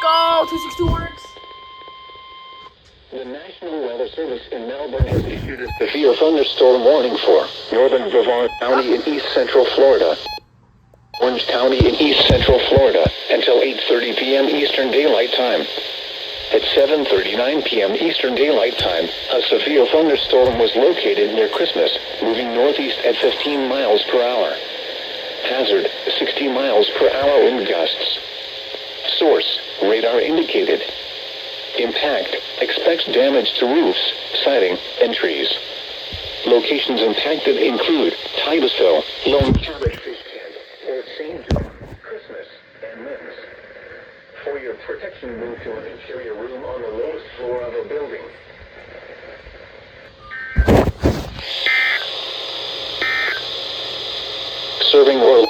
go! 262 works. The National Weather Service in Melbourne has issued a severe thunderstorm warning for northern Brevard County in east central Florida, Orange County in east central Florida, until 8:30 p.m. Eastern Daylight Time. At 7:39 p.m. Eastern Daylight Time, a severe thunderstorm was located near Christmas, moving northeast at 15 miles per hour. Hazard, 60 miles per hour wind gusts. Source, radar indicated. Impact, expects damage to roofs, siding, and trees. Locations impacted include Titusville, Lone Cabbage Fish Camp, Old St. John, Christmas, and Mims. For your protection, move to an interior room on the lowest floor of a building. Serving world.